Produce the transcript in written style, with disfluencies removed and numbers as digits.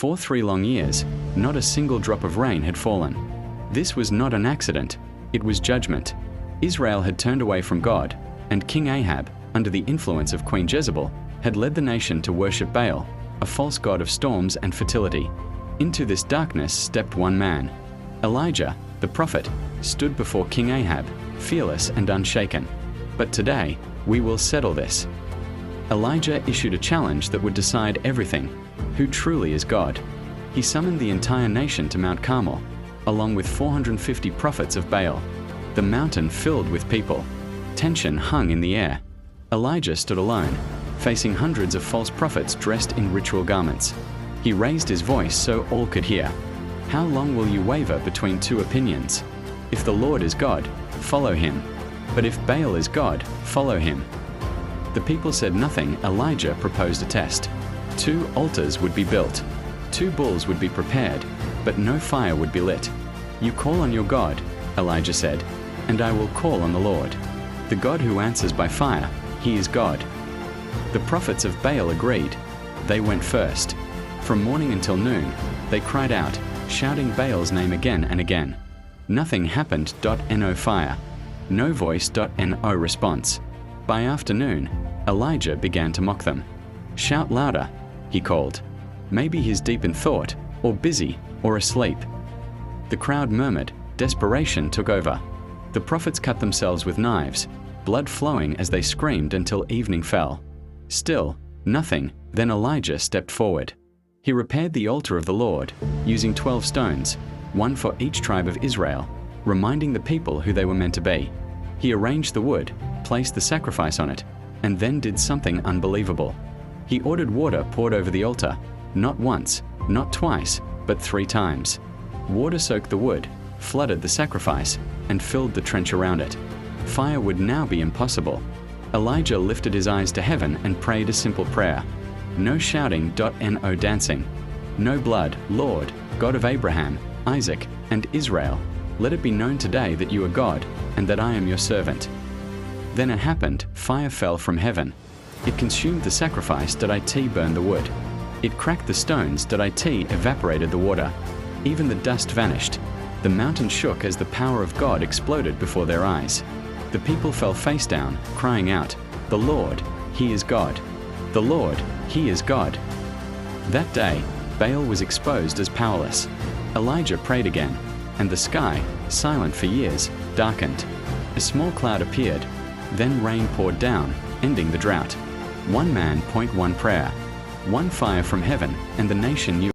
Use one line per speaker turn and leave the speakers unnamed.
For 3 long years, not a single drop of rain had fallen. This was not an accident, it was judgment. Israel had turned away from God, and King Ahab, under the influence of Queen Jezebel, had led the nation to worship Baal, a false god of storms and fertility. Into this darkness stepped one man. Elijah, the prophet, stood before King Ahab, fearless and unshaken. But today, we will settle this. Elijah issued a challenge that would decide everything: who truly is God. He summoned the entire nation to Mount Carmel, along with 450 prophets of Baal. The mountain filled with people. Tension hung in the air. Elijah stood alone, facing hundreds of false prophets dressed in ritual garments. He raised his voice so all could hear. How long will you waver between 2 opinions? If the Lord is God, follow him. But if Baal is God, follow him. The people said nothing. Elijah proposed a test. 2 altars would be built. 2 bulls would be prepared, but no fire would be lit. You call on your God, Elijah said, and I will call on the Lord. The God who answers by fire, he is God. The prophets of Baal agreed. They went first. From morning until noon, they cried out, shouting Baal's name again and again. Nothing happened. No fire. No voice. No response. By afternoon, Elijah began to mock them. Shout louder, he called. Maybe he's deep in thought, or busy, or asleep. The crowd murmured. Desperation took over. The prophets cut themselves with knives, blood flowing as they screamed until evening fell. Still, nothing. Then Elijah stepped forward. He repaired the altar of the Lord, using 12 stones, 1 for each tribe of Israel, reminding the people who they were meant to be. He arranged the wood, placed the sacrifice on it, and then did something unbelievable. He ordered water poured over the altar, not once, not twice, but 3 times. Water soaked the wood, flooded the sacrifice, and filled the trench around it. Fire would now be impossible. Elijah lifted his eyes to heaven and prayed a simple prayer. No shouting. No dancing. No blood. Lord, God of Abraham, Isaac, and Israel, let it be known today that you are God, and that I am your servant. Then it happened. Fire fell from heaven. It consumed the sacrifice. It burned the wood. It cracked the stones. It evaporated the water. Even the dust vanished. The mountain shook as the power of God exploded before their eyes. The people fell face down, crying out, "The Lord, He is God. The Lord, He is God." That day, Baal was exposed as powerless. Elijah prayed again, and the sky, silent for years, darkened. A small cloud appeared. Then rain poured down, ending the drought. 1 man, 1 prayer. 1 fire from heaven, and the nation knew